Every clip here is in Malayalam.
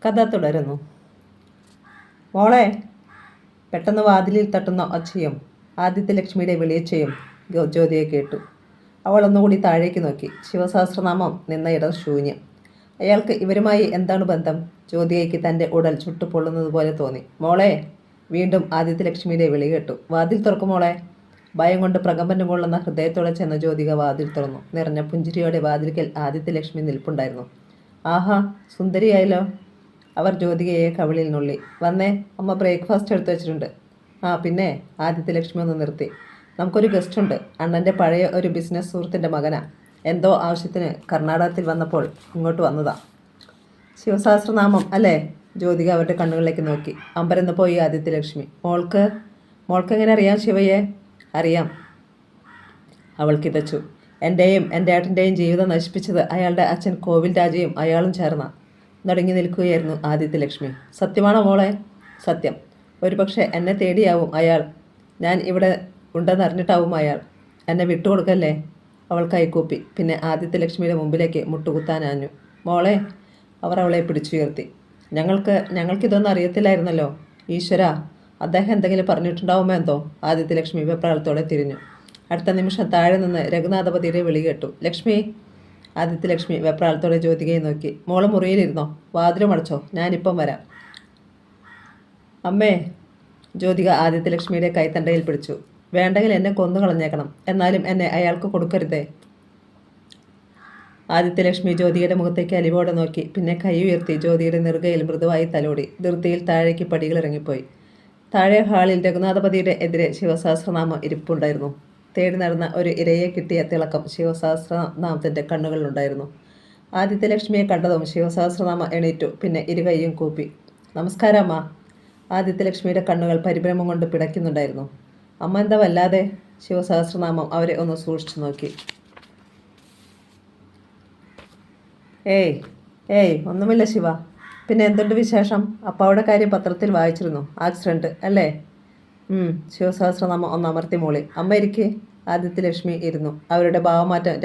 കഥ തുടരുന്നു. മോളെ, പെട്ടെന്ന് വാതിലിൽ തട്ടുന്ന ഒച്ചയും ആദിത്യലക്ഷ്മിയുടെ വിളിയൊച്ചയും ജ്യോതിയെ കേട്ടു. അവൾ ഒന്നുകൂടി താഴേക്ക് നോക്കി. ശിവസഹസ്രനാമം നിന്ന ഇടം ശൂന്യം. അയാൾക്ക് ഇവരുമായി എന്താണ് ബന്ധം? ജ്യോതികയ്ക്ക് തൻ്റെ ഉടൽ ചുട്ടുപൊള്ളുന്നത് പോലെ തോന്നി. മോളെ, വീണ്ടും ആദിത്യലക്ഷ്മിയുടെ വിളി കേട്ടു. വാതിൽ തുറക്കും മോളെ. ഭയം കൊണ്ട് പ്രകമ്പനം കൊള്ളുന്ന ഹൃദയത്തോടെ ചെന്ന ജ്യോതിക വാതിൽ തുറന്നു. നിറഞ്ഞ പുഞ്ചിരിയോടെ വാതിൽക്കൽ ആദിത്യലക്ഷ്മി നിൽപ്പുണ്ടായിരുന്നു. ആഹാ, സുന്ദരിയായല്ലോ. അവർ ജ്യോതികയെ കവിളിൽ നുള്ളി. വന്നേ, അമ്മ ബ്രേക്ക്ഫാസ്റ്റ് എടുത്തു വെച്ചിട്ടുണ്ട്. ആ പിന്നെ, ആദിത്യലക്ഷ്മി ഒന്ന് നിർത്തി. നമുക്കൊരു ഗസ്റ്റ് ഉണ്ട്. അണ്ണൻ്റെ പഴയ ഒരു ബിസിനസ് സുഹൃത്തിൻ്റെ മകനാ. എന്തോ ആവശ്യത്തിന് കർണാടകത്തിൽ വന്നപ്പോൾ ഇങ്ങോട്ട് വന്നതാ. ശിവസഹസ്രനാമം അല്ലേ? ജ്യോതിക അവരുടെ കണ്ണുകളിലേക്ക് നോക്കി. അമ്പരന്ന് പോയി ആദിത്യലക്ഷ്മി. മോൾക്ക് എങ്ങനെ അറിയാം ശിവയെ? അറിയാം, അവൾ കിതച്ചു. എൻ്റെയും എൻ്റെ ഏട്ടൻ്റെയും ജീവിതം നശിപ്പിച്ചത് അയാളുടെ അച്ഛൻ കോവിൽ രാജയും അയാളും ചേർന്ന. നടുങ്ങി നിൽക്കുകയായിരുന്നു ആദിത്യലക്ഷ്മി. സത്യമാണോ മോളെ? സത്യം. ഒരുപക്ഷെ എന്നെ തേടിയാവും അയാൾ. ഞാൻ ഇവിടെ ഉണ്ടെന്നറിഞ്ഞിട്ടാവും അയാൾ. എന്നെ വിട്ടുകൊടുക്കല്ലേ. അവൾ കൈകൂപ്പി. പിന്നെ ആദിത്യലക്ഷ്മിയുടെ മുമ്പിലേക്ക് മുട്ടുകുത്താനാഞ്ഞു. മോളെ, അവർ അവളെ പിടിച്ചുയർത്തി. ഞങ്ങൾക്കിതൊന്നും അറിയത്തില്ലായിരുന്നല്ലോ. ഈശ്വര, അദ്ദേഹം എന്തെങ്കിലും പറഞ്ഞിട്ടുണ്ടാവുമോ എന്തോ? ആദിത്യലക്ഷ്മി വെപ്രാളത്തോടെ തിരിഞ്ഞു. അടുത്ത നിമിഷം താഴെ നിന്ന് രഘുനാഥപതിയുടെ വിളി കേട്ടു. ലക്ഷ്മി. ആദിത്യലക്ഷ്മി വെപ്രാളത്തോടെ ജ്യോതികയെ നോക്കി. മോള് മുറിയിലിരുന്നോ? വാതിലും അടച്ചോ? ഞാനിപ്പം വരാം. അമ്മേ. ജ്യോതിക ആദിത്യലക്ഷ്മിയുടെ കൈത്തണ്ടയിൽ പിടിച്ചു. വേണ്ടെങ്കിൽ എന്നെ കൊന്നു കളഞ്ഞേക്കണം. എന്നാലും എന്നെ അയാൾക്ക് കൊടുക്കരുതേ. ആദിത്യലക്ഷ്മി ജ്യോതിയുടെ മുഖത്തേക്ക് അലിവോടെ നോക്കി. പിന്നെ കൈ ഉയർത്തി ജ്യോതിയുടെ നെറുകയിൽ മൃദുവായി തലോടി. ധൃതിയിൽ താഴേക്ക് പടികളിറങ്ങിപ്പോയി. താഴെ ഹാളിൽ രഘുനാഥപതിയുടെ എതിരെ ശിവസഹസ്രനാമം ഇരിപ്പുണ്ടായിരുന്നു. തേടി നടന്ന ഒരു ഇരയെ കിട്ടിയ തിളക്കം ശിവസഹസ്രനാമത്തിൻ്റെ കണ്ണുകളിലുണ്ടായിരുന്നു. ആദിത്യലക്ഷ്മിയെ കണ്ടതും ശിവസഹസ്രനാമം എണീറ്റു. പിന്നെ ഇരുകൈയും കൂപ്പി. നമസ്കാരം അമ്മ. ആദിത്യലക്ഷ്മിയുടെ കണ്ണുകൾ പരിഭ്രമം കൊണ്ട് പിടയ്ക്കുന്നുണ്ടായിരുന്നു. അമ്മ എന്താ വല്ലാതെ? ശിവസഹസ്രനാമം അവരെ ഒന്ന് സൂക്ഷിച്ചു നോക്കി. ഏയ് ഒന്നുമില്ല ശിവ. പിന്നെ എന്തുണ്ട് വിശേഷം? അപ്പാവിടെ കാര്യം പത്രത്തിൽ വായിച്ചിരുന്നു. ആക്സിഡൻറ്റ് അല്ലേ? ശിവസഹസ്രനാമം ഒന്ന് അമർത്തി മൂളി. അമ്മ ഇരിക്കെ. ആദിത്യലക്ഷ്മി ഇരുന്നു. അവരുടെ ഭാവമാറ്റം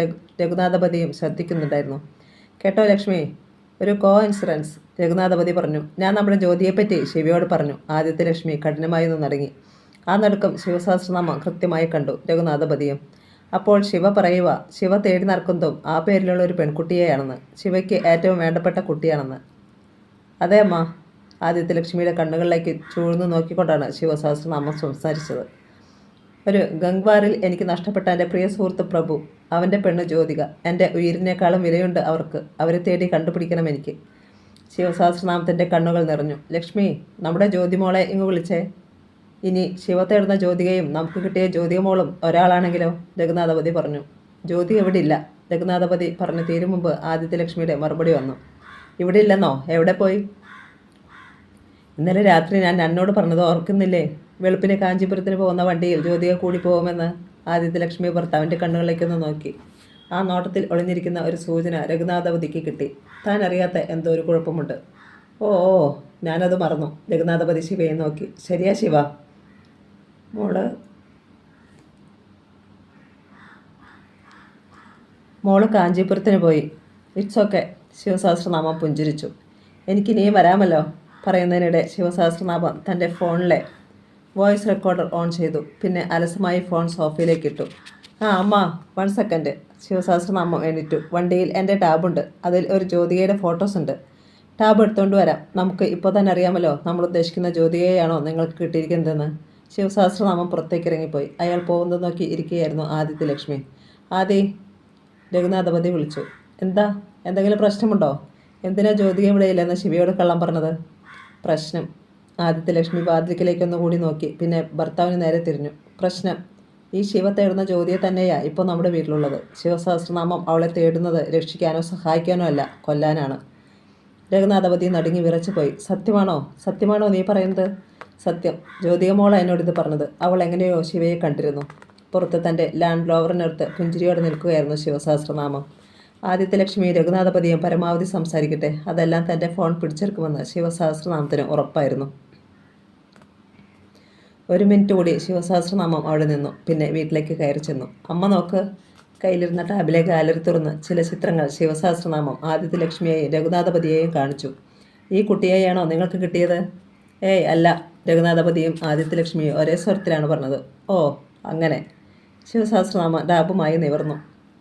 രഘുനാഥപതിയും ശ്രദ്ധിക്കുന്നുണ്ടായിരുന്നു. കേട്ടോ ലക്ഷ്മി, ഒരു ഇൻസിഡൻസ്, രഘുനാഥപതി പറഞ്ഞു. ഞാൻ നമ്മുടെ ജ്യോതിയെപ്പറ്റി ശിവയോട് പറഞ്ഞു. ആദിത്യലക്ഷ്മി കഠിനമായി ഒന്ന് നടുങ്ങി. ആ നടുക്കം ശിവസഹസ്രനാമം കൃത്യമായി കണ്ടു രഘുനാഥപതിയും. അപ്പോൾ ശിവ പറയുക, ശിവ തേടി നടക്കുന്നതും ആ പേരിലുള്ള ഒരു പെൺകുട്ടിയെയാണെന്ന്. ശിവയ്ക്ക് ഏറ്റവും വേണ്ടപ്പെട്ട കുട്ടിയാണെന്ന്. അതെ അമ്മ. ആദിത്യലക്ഷ്മിയുടെ കണ്ണുകളിലേക്ക് ചൂഴ്ന്നു നോക്കിക്കൊണ്ടാണ് ശിവസഹസ്രനാമം സംസാരിച്ചത്. ഒരു ഗംഗ്വാറിൽ എനിക്ക് നഷ്ടപ്പെട്ട എൻ്റെ പ്രിയ സുഹൃത്ത് പ്രഭു, അവൻ്റെ പെണ്ണ് ജ്യോതിക. എൻ്റെ ഉയിരിനേക്കാളും വിലയുണ്ട് അവർക്ക്. അവരെ തേടി കണ്ടുപിടിക്കണം എനിക്ക്. ശിവസഹസ്രനാമത്തിൻ്റെ കണ്ണുകൾ നിറഞ്ഞു. ലക്ഷ്മി, നമ്മുടെ ജ്യോതിമോളെ ഇങ്ങ് വിളിച്ചേ. ഇനി ശിവ തേടുന്ന ജ്യോതികയും നമുക്ക് കിട്ടിയ ജ്യോതികമോളും ഒരാളാണെങ്കിലോ? രഘുനാഥപതി പറഞ്ഞു. ജ്യോതി ഇവിടെ ഇല്ല. രഘുനാഥപതി പറഞ്ഞു തീരും മുമ്പ് ആദിത്യലക്ഷ്മിയുടെ മറുപടി വന്നു. ഇവിടെ ഇല്ലെന്നോ? എവിടെ പോയി? ഇന്നലെ രാത്രി ഞാൻ എന്നോട് പറഞ്ഞത് ഓർക്കുന്നില്ലേ? വെളുപ്പിന് കാഞ്ചീപുരത്തിന് പോകുന്ന വണ്ടിയിൽ ജ്യോതിക കൂടി പോകുമെന്ന്. ആദിത്യലക്ഷ്മി ഭർത്താവിൻ്റെ കണ്ണുകളിലേക്കൊന്ന് നോക്കി. ആ നോട്ടത്തിൽ ഒളിഞ്ഞിരിക്കുന്ന ഒരു സൂചന രഘുനാഥപതിക്ക് കിട്ടി. താൻ അറിയാത്ത എന്തോ ഒരു കുഴപ്പമുണ്ട്. ഓ ഞാനത് മറന്നു. രഘുനാഥപതി ശിവയെ നോക്കി. ശരിയാ ശിവ. മോള് കാഞ്ചീപുരത്തിന് പോയി. It's okay. ശിവസഹസ്രനാമം പുഞ്ചിരിച്ചു. എനിക്കിനിയും വരാമല്ലോ. പറയുന്നതിനിടെ ശിവസഹസ്രനാമം തൻ്റെ ഫോണിലെ വോയിസ് റെക്കോർഡർ ഓൺ ചെയ്തു. പിന്നെ അലസമായി ഫോൺ സോഫയിലേക്ക് ഇട്ടു. അമ്മ, 1 സെക്കൻഡ്. ശിവസഹസ്രനാമം എണീറ്റു. വണ്ടിയിൽ എൻ്റെ ടാബുണ്ട്. അതിൽ ഒരു ജ്യോതികയുടെ ഫോട്ടോസ് ഉണ്ട്. ടാബ് എടുത്തുകൊണ്ട് വരാം. നമുക്ക് ഇപ്പോൾ തന്നെ അറിയാമല്ലോ നമ്മൾ ഉദ്ദേശിക്കുന്ന ജ്യോതികയാണോ നിങ്ങൾക്ക് കിട്ടിയിരിക്കുന്നതെന്ന്. ശിവസഹസ്രനാമം പുറത്തേക്ക് ഇറങ്ങിപ്പോയി. അയാൾ പോകുന്നത് നോക്കി ഇരിക്കുകയായിരുന്നു ആദിത്യലക്ഷ്മി. രഘുനാഥപതി വിളിച്ചു. എന്തെങ്കിലും പ്രശ്നമുണ്ടോ? എന്തിനാ ജ്യോതിക ഇവിടെ ഇല്ലെന്ന് ശിവയോട് കള്ളം പറഞ്ഞത്? പ്രശ്നം. ആദിത്യലക്ഷ്മി വാതിൽക്കലേക്കൊന്നുകൂടി നോക്കി. പിന്നെ ഭർത്താവിന് നേരെ തിരിഞ്ഞു. പ്രശ്നം ഈ ശിവ തേടുന്ന ജ്യോതിയെ തന്നെയാ ഇപ്പോൾ നമ്മുടെ വീട്ടിലുള്ളത്. ശിവസഹസ്രനാമം അവളെ തേടുന്നത് രക്ഷിക്കാനോ സഹായിക്കാനോ അല്ല, കൊല്ലാനാണ്. രഘുനാഥപതി നടുങ്ങി വിറച്ചുപോയി. സത്യമാണോ നീ പറയുന്നത്? സത്യം. ജ്യോതികമോളാണ് എന്നോടിത് പറഞ്ഞത്. അവൾ എങ്ങനെയോ ശിവയെ കണ്ടിരുന്നു. പുറത്ത് തൻ്റെ ലാൻഡ് റോവറിനടുത്ത് പുഞ്ചിരിയോടെ നിൽക്കുകയായിരുന്നു ശിവസഹസ്രനാമം. ആദിത്യലക്ഷ്മി രഘുനാഥപതിയും പരമാവധി സംസാരിക്കട്ടെ. അതെല്ലാം തൻ്റെ ഫോൺ പിടിച്ചെടുക്കുമെന്ന് ശിവസഹസ്രനാമത്തിന് ഉറപ്പായിരുന്നു. 1 മിനിറ്റ് കൂടി ശിവസഹസ്രനാമം അവിടെ നിന്നു. പിന്നെ വീട്ടിലേക്ക് കയറി ചെന്നു. അമ്മ നോക്ക്. കയ്യിലിരുന്ന ടാബിലെ ഗാലറി തുറന്ന് ചില ചിത്രങ്ങൾ ശിവസഹസ്രനാമം ആദിത്യലക്ഷ്മിയെയും രഘുനാഥപതിയെയും കാണിച്ചു. ഈ കുട്ടിയെയാണോ നിങ്ങൾക്ക് കിട്ടിയത്? ഏയ് അല്ല, രഘുനാഥപതിയും ആദിത്യലക്ഷ്മിയും ഒരേ സ്വരത്തിലാണ് പറഞ്ഞത്. ഓ അങ്ങനെ. ശിവസഹസ്രനാമം ഡാബുമായി നിവർന്നു.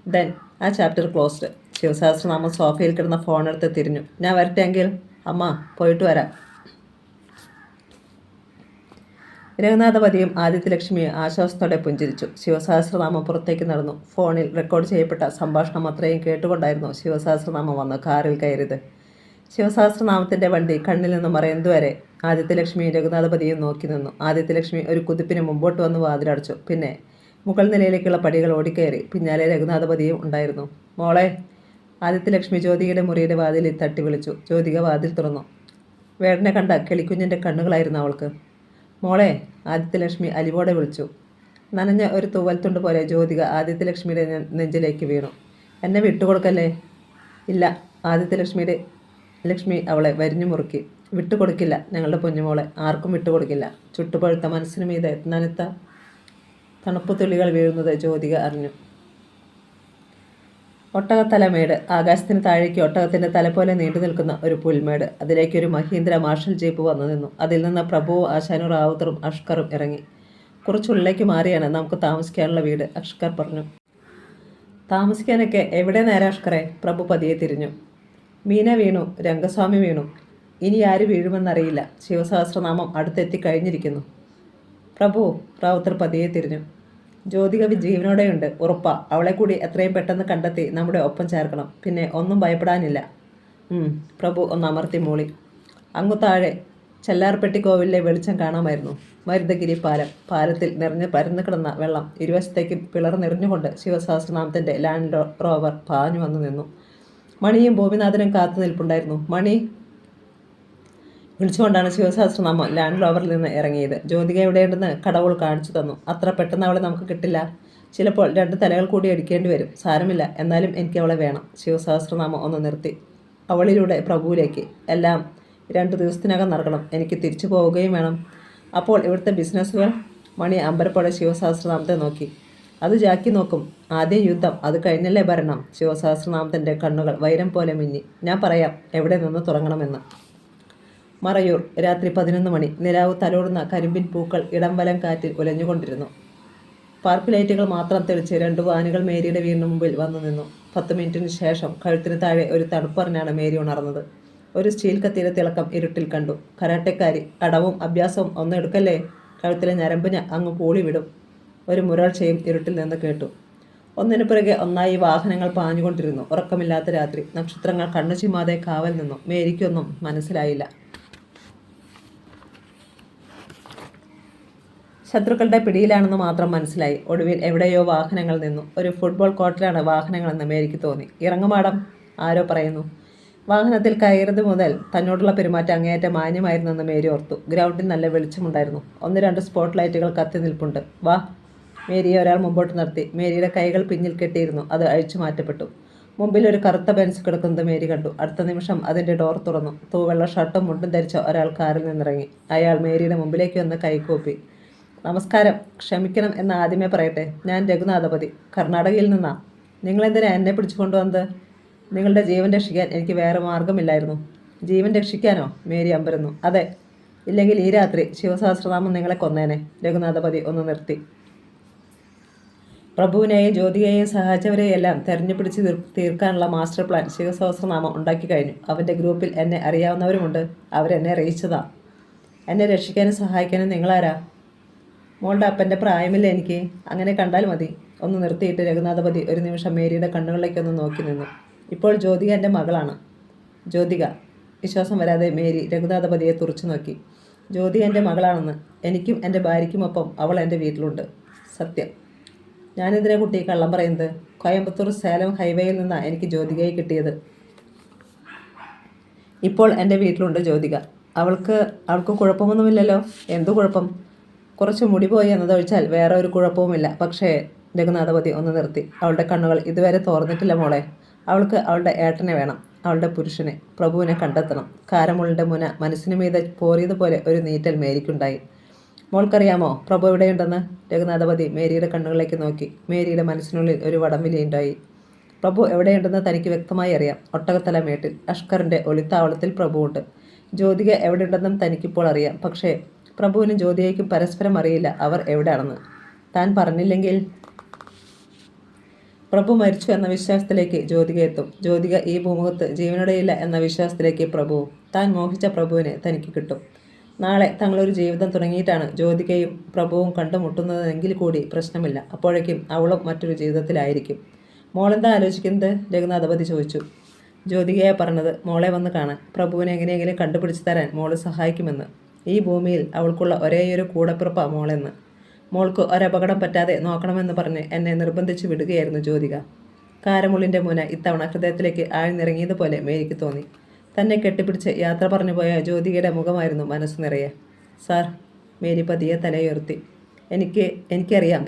ദെൻ ആ ചാപ്റ്റർ ക്ലോസ്ഡ്. ശിവസഹസ്രനാമം സോഫയിൽ കിടന്ന ഫോണെടുത്ത് തിരിഞ്ഞു. ഞാൻ വരട്ടെങ്കിൽ? അമ്മ പോയിട്ട് വരാം. രഘുനാഥപതിയും ആദിത്യലക്ഷ്മിയും ആശ്വാസത്തോടെ പുഞ്ചിരിച്ചു. ശിവസഹസ്രനാമം പുറത്തേക്ക് നടന്നു. ഫോണിൽ റെക്കോർഡ് ചെയ്യപ്പെട്ട സംഭാഷണം അത്രയും കേട്ടുകൊണ്ടായിരുന്നു ശിവസഹസ്രനാമം വന്ന് കാറിൽ കയറിയത്. ശിവസഹസ്രനാമത്തിൻ്റെ വണ്ടി കണ്ണിൽ നിന്ന് മറയുന്നതുവരെ ആദിത്യലക്ഷ്മിയും രഘുനാഥപതിയും നോക്കി നിന്നു. ആദിത്യലക്ഷ്മി ഒരു കുതിപ്പിന് മുമ്പോട്ട് വന്ന് വാതിലടച്ചു. പിന്നെ മുകൾ നിലയിലേക്കുള്ള പടികൾ ഓടിക്കയറി. പിന്നാലെ രഘുനാഥപതിയും ഉണ്ടായിരുന്നു. മോളെ! ആദിത്യലക്ഷ്മി ജ്യോതികയുടെ മുറിയുടെ വാതിലിൽ തട്ടി വിളിച്ചു. ജ്യോതിക വാതിൽ തുറന്നു. വേടനെ കണ്ട കിളിക്കുഞ്ഞിൻ്റെ കണ്ണുകളായിരുന്നു അവൾക്ക്. മോളെ! ആദിത്യലക്ഷ്മി അലിവോടെ വിളിച്ചു. നനഞ്ഞ ഒരു തൂവൽത്തുണ്ട് പോലെ ജ്യോതിക ആദിത്യലക്ഷ്മിയുടെ നെഞ്ചിലേക്ക് വീണു. എന്നെ വിട്ടുകൊടുക്കല്ലേ? ഇല്ല. ലക്ഷ്മി അവളെ വരിഞ്ഞു മുറുക്കി. വിട്ടുകൊടുക്കില്ല ഞങ്ങളുടെ പൊന്നുമോളെ, ആർക്കും വിട്ടുകൊടുക്കില്ല. ചുട്ടുപഴുത്ത മനസ്സിനു മീതെ നനുത്ത തണുപ്പു തുള്ളികൾ വീഴുന്നത് ജ്യോതിക അറിഞ്ഞു. ഒട്ടകത്തലമേട്. ആകാശത്തിന് താഴേക്ക് ഒട്ടകത്തിൻ്റെ തല പോലെ നീണ്ടു നിൽക്കുന്ന ഒരു പുൽമേട്. അതിലേക്ക് ഒരു മഹീന്ദ്ര മാർഷൽ ജീപ്പ് വന്നു നിന്നു. അതിൽ നിന്ന് പ്രഭുവും ആശാനും റാവുത്തറും അഷ്കറും ഇറങ്ങി. കുറച്ചുള്ളിലേക്ക് മാറിയാണ് നമുക്ക് താമസിക്കാനുള്ള വീട്, അഷ്കർ പറഞ്ഞു. താമസിക്കാനൊക്കെ എവിടെ നേരെ അഷ്കറെ? പ്രഭു പതിയെ തിരിഞ്ഞു. മീന വീണു, രംഗസ്വാമി വീണു, ഇനി ആര് വീഴുമെന്നറിയില്ല. ശിവസഹസ്രനാമം അടുത്തെത്തി കഴിഞ്ഞിരിക്കുന്നു. പ്രഭു, റാവുത്തർ പതിയെ തിരിഞ്ഞു. ജ്യോതിക ജീവനോടെയുണ്ട്, ഉറപ്പാ. അവളെ കൂടി എത്രയും പെട്ടെന്ന് കണ്ടെത്തി നമ്മുടെ ഒപ്പം ചേർക്കണം. പിന്നെ ഒന്നും ഭയപ്പെടാനില്ല. പ്രഭു ഒന്ന് അമർത്തി മൂളി. അങ്ങു താഴെ ചെല്ലാർപ്പെട്ടി കോവിലിലെ വെളിച്ചം കാണാമായിരുന്നു. മരുതഗിരി പാലം. പാലത്തിൽ നിറഞ്ഞ് പരന്നു കിടന്ന വെള്ളം ഇരുവശത്തേക്കും പിളർന്നെറിഞ്ഞുകൊണ്ട് ശിവസഹസ്രനാമത്തിൻ്റെ ലാൻഡ് റോവർ പാഞ്ഞു വന്നു നിന്നു. മണിയും ഭൂമിനാഥനും കാത്തു നിൽപ്പുണ്ടായിരുന്നു. മണി വിളിച്ചുകൊണ്ടാണ് ശിവസഹസ്രനാമം ലാൻഡ് റോവറിൽ നിന്ന് ഇറങ്ങിയത്. ജ്യോതിക എവിടെയുണ്ടെന്ന് കടവുൾ കാണിച്ചു തന്നു. അത്ര പെട്ടെന്ന് അവളെ നമുക്ക് കിട്ടില്ല. ചിലപ്പോൾ 2 തലകൾ കൂടി അടിക്കേണ്ടി വരും. സാരമില്ല, എന്നാലും എനിക്ക് അവളെ വേണം. ശിവസഹസ്രനാമം ഒന്ന് നിർത്തി. അവളിലൂടെ പ്രഭുവിലേക്ക്. എല്ലാം 2 ദിവസത്തിനകം നടക്കണം. എനിക്ക് തിരിച്ചു പോവുകയും വേണം. അപ്പോൾ ഇവിടുത്തെ ബിസിനസ്സുകൾ? മണി അമ്പരപ്പോടെ ശിവസഹസ്രനാമത്തെ നോക്കി. അത് ജാക്കി നോക്കും. ആദ്യം യുദ്ധം, അത് കഴിഞ്ഞല്ലേ ഭരണം. ശിവസഹസ്രനാമത്തിൻ്റെ കണ്ണുകൾ വൈരം പോലെ മിന്നി. ഞാൻ പറയാം എവിടെ നിന്ന് തുടങ്ങണമെന്ന്. മറയൂർ. രാത്രി 11 മണി. നിലാവ് തലോടുന്ന കരിമ്പിൻ പൂക്കൾ ഇടം വലം കാറ്റിൽ ഉലഞ്ഞുകൊണ്ടിരുന്നു. പാർക്ക് ലൈറ്റുകൾ മാത്രം തെളിച്ച് 2 വാനുകൾ മേരിയുടെ വീടിന് മുമ്പിൽ വന്നു നിന്നു. 10 മിനിറ്റിന് ശേഷം കഴുത്തിന് താഴെ ഒരു തണുപ്പറിഞ്ഞാണ് മേരി ഉണർന്നത്. ഒരു സ്റ്റീൽ കത്തിയുടെ തിളക്കം ഇരുട്ടിൽ കണ്ടു. കരാട്ടക്കാരി. അടവും അഭ്യാസവും ഒന്നും എടുക്കല്ലേ, കഴുത്തിലെ ഞരമ്പ് അങ്ങ് പൂളി വിടും. ഒരു മുരൾച്ചയും ഇരുട്ടിൽ നിന്ന് കേട്ടു. ഒന്നിനു പിറകെ ഒന്നായി വാഹനങ്ങൾ പാഞ്ഞുകൊണ്ടിരുന്നു. ഉറക്കമില്ലാത്ത രാത്രി. നക്ഷത്രങ്ങൾ കണ്ണു ചിമ്മാതെ കാവൽ നിന്നു. മേരിക്കൊന്നും മനസ്സിലായില്ല. ശത്രുക്കളുടെ പിടിയിലാണെന്ന് മാത്രം മനസ്സിലായി. ഒടുവിൽ എവിടെയോ വാഹനങ്ങൾ നിന്നു. ഒരു ഫുട്ബോൾ കോർട്ടിലാണ് വാഹനങ്ങളെന്ന് മേരിക്ക് തോന്നി. ഇറങ്ങുമാടം, ആരോ പറയുന്നു. വാഹനത്തിൽ കയറിയത് മുതൽ തന്നോടുള്ള പെരുമാറ്റം അങ്ങേയറ്റം മാന്യമായിരുന്നെന്ന് മേരി ഓർത്തു. ഗ്രൗണ്ടിൽ നല്ല വെളിച്ചമുണ്ടായിരുന്നു. 1-2 സ്പോട്ട് ലൈറ്റുകൾ കത്തി നിൽപ്പുണ്ട്. വാ. മേരിയെ ഒരാൾ മുമ്പോട്ട് നിർത്തി. മേരിയുടെ കൈകൾ പിന്നിൽ കെട്ടിയിരുന്നു. അത് അഴിച്ചു മാറ്റപ്പെട്ടു. മുമ്പിൽ ഒരു കറുത്ത ബെൻസ് കിടക്കുന്നത് മേരി കണ്ടു. അടുത്ത നിമിഷം അതിൻ്റെ ഡോർ തുറന്നു. തൂവെള്ള ഷർട്ടും മുണ്ടും ധരിച്ച ഒരാൾ കാറിൽ നിന്നിറങ്ങി. അയാൾ മേരിയുടെ മുമ്പിലേക്ക് വന്ന് കൈകൂപ്പി. നമസ്കാരം, ക്ഷമിക്കണം എന്ന് ആദ്യമേ പറയട്ടെ. ഞാൻ രഘുനാഥപതി, കർണാടകയിൽ നിന്നാ. നിങ്ങളെന്തിനാ എന്നെ പിടിച്ചു കൊണ്ടുവന്നത്? നിങ്ങളുടെ ജീവൻ രക്ഷിക്കാൻ എനിക്ക് വേറെ മാർഗമില്ലായിരുന്നു. ജീവൻ രക്ഷിക്കാനോ? മേരി അമ്പരന്നു. അതെ, ഇല്ലെങ്കിൽ ഈ രാത്രി ശിവസഹസ്രനാമം നിങ്ങളെ കൊന്നേനെ. രഘുനാഥപതി ഒന്ന് നിർത്തി. പ്രഭുവിനെയും ജ്യോതികയെയും സഹായിച്ചവരെയെല്ലാം തെരഞ്ഞുപിടിച്ച് തീർക്കാനുള്ള മാസ്റ്റർ പ്ലാൻ ശിവസഹസ്രനാമം ഉണ്ടാക്കി കഴിഞ്ഞു. അവൻ്റെ ഗ്രൂപ്പിൽ എന്നെ അറിയാവുന്നവരുമുണ്ട്. അവരെന്നെ അറിയിച്ചതാ. എന്നെ രക്ഷിക്കാനും സഹായിക്കാനും നിങ്ങളാരാ? മോളുടെ അപ്പൻ്റെ പ്രായമില്ല എനിക്ക്. അങ്ങനെ കണ്ടാൽ മതി. ഒന്ന് നിർത്തിയിട്ട് രഘുനാഥപതി ഒരു നിമിഷം മേരിയുടെ കണ്ണുകളിലേക്കൊന്ന് നോക്കി നിന്നു. ഇപ്പോൾ ജ്യോതിക എൻ്റെ മകളാണ്. ജ്യോതിക? വിശ്വാസം വരാതെ മേരി രഘുനാഥപതിയെ തുറച്ചു നോക്കി. ജ്യോതിക എൻ്റെ മകളാണെന്ന്. എനിക്കും എൻ്റെ ഭാര്യയ്ക്കുമൊപ്പം അവൾ എൻ്റെ വീട്ടിലുണ്ട്. സത്യം. ഞാനെന്തിനാ കുട്ടി കള്ളം പറയുന്നത്? കോയമ്പത്തൂർ സേലം ഹൈവേയിൽ നിന്നാണ് എനിക്ക് ജ്യോതികയെ കിട്ടിയത്. ഇപ്പോൾ എൻ്റെ വീട്ടിലുണ്ട് ജ്യോതിക. അവൾക്ക് കുഴപ്പമൊന്നുമില്ലല്ലോ. എന്തു കുഴപ്പം? കുറച്ച് മുടി പോയി എന്നതൊഴിച്ചാൽ വേറെ ഒരു കുഴപ്പവുമില്ല. പക്ഷേ രഘുനാഥപതി ഒന്ന് നിർത്തി. അവളുടെ കണ്ണുകൾ ഇതുവരെ തോർന്നിട്ടില്ല മോളെ. അവൾക്ക് അവളുടെ ഏട്ടനെ വേണം, അവളുടെ പുരുഷനെ, പ്രഭുവിനെ കണ്ടെത്തണം. കാരമുള്ളിൻ്റെ മുന മനസ്സിനു മീതെ പോറിയതുപോലെ ഒരു നീറ്റൽ മേരിക്കുണ്ടായി. മോൾക്കറിയാമോ പ്രഭു എവിടെയുണ്ടെന്ന്? രഘുനാഥപതി മേരിയുടെ കണ്ണുകളിലേക്ക് നോക്കി. മേരിയുടെ മനസ്സിനുള്ളിൽ ഒരു വടംവിലിയുണ്ടായി. പ്രഭു എവിടെയുണ്ടെന്ന് തനിക്ക് വ്യക്തമായി അറിയാം. ഒട്ടകത്തല മേട്ടിൽ അഷ്കറിൻ്റെ ഒളിത്താവളത്തിൽ പ്രഭുവുണ്ട്. ജ്യോതിക എവിടെയുണ്ടെന്നും തനിക്കിപ്പോൾ അറിയാം. പക്ഷേ പ്രഭുവിനും ജ്യോതികയ്ക്കും പരസ്പരം അറിയില്ല അവർ എവിടെയാണെന്ന്. താൻ പറഞ്ഞില്ലെങ്കിൽ പ്രഭു മരിച്ചു എന്ന വിശ്വാസത്തിലേക്ക് ജ്യോതിക എത്തും. ജ്യോതിക ഈ ഭൂമുഖത്ത് ജീവനോടെയില്ല എന്ന വിശ്വാസത്തിലേക്ക് പ്രഭുവും. താൻ മോഹിച്ച പ്രഭുവിനെ തനിക്ക് കിട്ടും. നാളെ തങ്ങളൊരു ജീവിതം തുടങ്ങിയിട്ടാണ് ജ്യോതികയും പ്രഭുവും കണ്ടുമുട്ടുന്നതെങ്കിൽ കൂടി പ്രശ്നമില്ല. അപ്പോഴേക്കും അവളും മറ്റൊരു ജീവിതത്തിലായിരിക്കും. മോളെന്താ ആലോചിക്കുന്നത്? രഘുനാഥപതി ചോദിച്ചു. ജ്യോതികയെ പറഞ്ഞത് മോളെ വന്ന് കാണാൻ, പ്രഭുവിനെ എങ്ങനെയെങ്കിലും കണ്ടുപിടിച്ച് തരാൻ മോള് സഹായിക്കുമെന്ന്. ഈ ഭൂമിയിൽ അവൾക്കുള്ള ഒരേയൊരു കൂടപ്പിറപ്പാ മോളെന്ന്. മോൾക്ക് ഒരപകടം പറ്റാതെ നോക്കണമെന്ന് പറഞ്ഞ് എന്നെ നിർബന്ധിച്ചു വിടുകയായിരുന്നു ജ്യോതിക. കാരമുള്ളിൻ്റെ മുന ഇത്തവണ ഹൃദയത്തിലേക്ക് ആഴ്ന്നിറങ്ങിയതുപോലെ മേരിക്ക് തോന്നി. തന്നെ കെട്ടിപ്പിടിച്ച് യാത്ര പറഞ്ഞു പോയ ജ്യോതികയുടെ മുഖമായിരുന്നു മനസ്സ് നിറയെ. സാർ, മേരി പതിയെ തലയുയർത്തി. എനിക്കറിയാം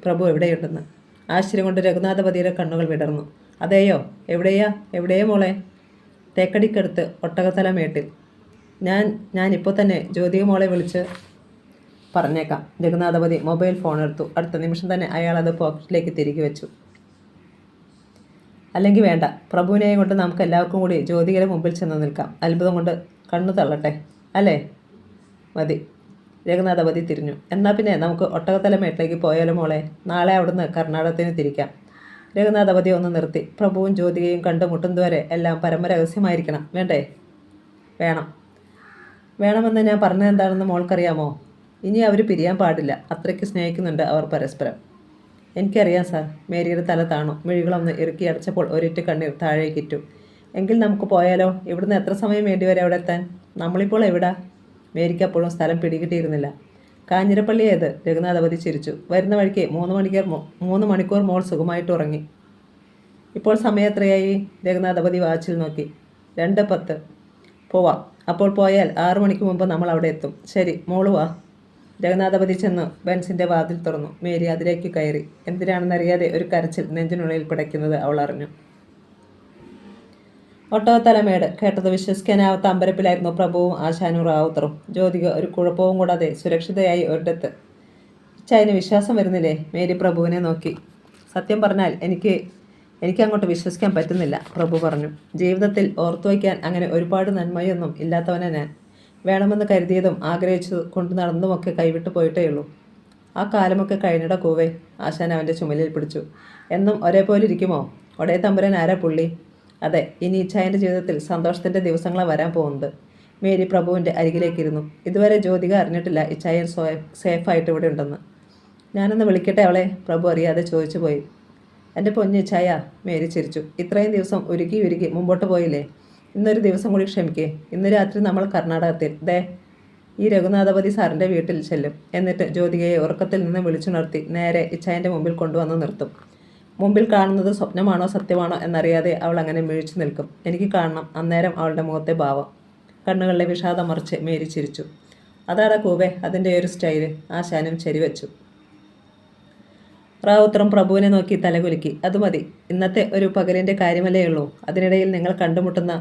പ്രഭു എവിടെയുണ്ടെന്ന്. ആശ്ചര്യം കൊണ്ട് രഘുനാഥപതിയുടെ കണ്ണുകൾ വിടർന്നു. അതെയോ? എവിടെയോ മോളെ? തേക്കടിക്കടുത്ത് ഒട്ടകത്തല മേട്ടിൽ. ഞാനിപ്പോൾ തന്നെ ജ്യോതിക മോളെ വിളിച്ച് പറഞ്ഞേക്കാം. രഘുനാഥപതി മൊബൈൽ ഫോൺ എടുത്തു. അടുത്ത നിമിഷം തന്നെ അയാൾ അത് പോക്കറ്റിലേക്ക് തിരികെ വെച്ചു. അല്ലെങ്കിൽ വേണ്ട, പ്രഭുവിനെയും കൊണ്ട് നമുക്ക് എല്ലാവർക്കും കൂടി ജ്യോതികയുടെ മുമ്പിൽ ചെന്ന് നിൽക്കാം. അത്ഭുതം കൊണ്ട് കണ്ണു തള്ളട്ടെ, അല്ലേ? മതി. രഘുനാഥപതി തിരിഞ്ഞു. എന്നാൽ പിന്നെ നമുക്ക് ഒട്ടകത്തല മേട്ടിലേക്ക് പോയാലോ മോളെ? നാളെ അവിടുന്ന് കർണാടകത്തിന് തിരിക്കാം. രഘുനാഥപതി ഒന്ന് നിർത്തി. പ്രഭുവും ജ്യോതികയും കണ്ടുമുട്ടുന്നതുവരെ എല്ലാം പരമരഹസ്യമായിരിക്കണം, വേണ്ടേ? വേണമെന്ന് ഞാൻ പറഞ്ഞത് എന്താണെന്ന് മോൾക്കറിയാമോ? ഇനി അവർ പിരിയാൻ പാടില്ല. അത്രയ്ക്ക് സ്നേഹിക്കുന്നുണ്ട് അവർ പരസ്പരം. എനിക്കറിയാം സാർ. മേരിയുടെ തല താണു. മിഴികളൊന്ന് ഇറുക്കി അടച്ചപ്പോൾ ഒരിറ്റ് കണ്ണീർ താഴേക്കിറ്റു. എങ്കിൽ നമുക്ക് പോയാലോ? ഇവിടുന്ന് എത്ര സമയം വേണ്ടിവരെ അവിടെ എത്താൻ? നമ്മളിപ്പോൾ എവിടാ? മേരിക്ക് അപ്പോഴും സ്ഥലം പിടികിട്ടിയിരുന്നില്ല. കാഞ്ഞിരപ്പള്ളി ഏത്? രഘുനാഥപതി ചിരിച്ചു. വരുന്ന വഴിക്ക് 3 മണിക്കൂർ മോൾ സുഖമായിട്ട് ഉറങ്ങി. ഇപ്പോൾ സമയം എത്രയായി? രഘുനാഥപതി വാച്ചിൽ നോക്കി. 2:10. പോവാം. അപ്പോൾ പോയാൽ 6 മണിക്ക് മുമ്പ് നമ്മൾ അവിടെ എത്തും. ശരി, മോള് വാ. രഘുനാഥപതി ചെന്ന് ബെൻസിൻ്റെ വാതിൽ തുറന്നു. മേരി അതിലേക്ക് കയറി. എന്തിനാണെന്നറിയാതെ ഒരു കരച്ചിൽ നെഞ്ചിനുള്ളിൽ പിടയ്ക്കുന്നത് അവൾ അറിഞ്ഞു. ഒട്ടകത്തലമേട് കേട്ടത് വിശ്വസിക്കാനാവാത്ത അമ്പരപ്പിലായിരുന്നു പ്രഭുവും ആശാനും റാവുത്തറും. ജ്യോതിക ഒരു കുഴപ്പവും കൂടാതെ സുരക്ഷിതയായി ഒരിടത്ത്. ഇച്ചായന് വിശ്വാസം വരുന്നില്ലേ? മേരി പ്രഭുവിനെ നോക്കി. സത്യം പറഞ്ഞാൽ എനിക്ക് അങ്ങോട്ട് വിശ്വസിക്കാൻ പറ്റുന്നില്ല, പ്രഭു പറഞ്ഞു. ജീവിതത്തിൽ ഓർത്തുവയ്ക്കാൻ അങ്ങനെ ഒരുപാട് നന്മയൊന്നും ഇല്ലാത്തവനാ ഞാൻ. വേണമെന്ന് കരുതിയതും ആഗ്രഹിച്ചു കൊണ്ടു നടന്നതുമൊക്കെ കൈവിട്ടു പോയിട്ടേയുള്ളൂ. ആ കാലമൊക്കെ കഴിഞ്ഞിട കൂവേ. ആശാൻ അവൻ്റെ ചുമലിൽ പിടിച്ചു. എന്നും ഒരേപോലെ ഇരിക്കുമോ? ഒടേ തമ്പുരാൻ ആരാ പുള്ളി? അതെ, ഇനി ഇച്ചായൻ്റെ ജീവിതത്തിൽ സന്തോഷത്തിൻ്റെ ദിവസങ്ങളാണ് വരാൻ പോകുന്നത്. മേരി പ്രഭുവിൻ്റെ അരികിലേക്കിരുന്നു. ഇതുവരെ ജ്യോതിക അറിഞ്ഞിട്ടില്ല ഇച്ചായൻ സേഫായിട്ട് ഇവിടെ ഉണ്ടെന്ന്. ഞാനൊന്ന് വിളിക്കട്ടെ അവളെ? പ്രഭു അറിയാതെ ചോദിച്ചു പോയി. എൻ്റെ പൊന്ന് ഇച്ചായ, മേരി ചിരിച്ചു. ഇത്രയും ദിവസം ഉരുക്കി മുമ്പോട്ട് പോയില്ലേ? ഇന്നൊരു ദിവസം കൂടി ക്ഷമിക്കേ. ഇന്ന് രാത്രി നമ്മൾ കർണാടകത്തിൽ ഈ രഘുനാഥപതി സാറിൻ്റെ വീട്ടിൽ ചെല്ലും. എന്നിട്ട് ജ്യോതികയെ ഉറക്കത്തിൽ നിന്ന് വിളിച്ചുണർത്തി നേരെ ഇച്ചായൻ്റെ മുമ്പിൽ കൊണ്ടുവന്ന് നിർത്തും. മുമ്പിൽ കാണുന്നത് സ്വപ്നമാണോ സത്യമാണോ എന്നറിയാതെ അവൾ അങ്ങനെ മിഴിച്ചു നിൽക്കും. എനിക്ക് കാണണം അന്നേരം അവളുടെ മുഖത്തെ ഭാവം. കണ്ണുകളിലെ വിഷാദം മറിച്ച് മേരി ചിരിച്ചു. അതാടാ കൂവേ അതിൻ്റെ ഒരു സ്റ്റൈല്. ആശാനും ശരിവെച്ചു. റാവുത്തറും പ്രഭുവിനെ നോക്കി തലകുലുക്കി. അത് മതി. ഇന്നത്തെ ഒരു പകലിൻ്റെ കാര്യമല്ലേ ഉള്ളൂ. അതിനിടയിൽ നിങ്ങൾ കണ്ടുമുട്ടുന്ന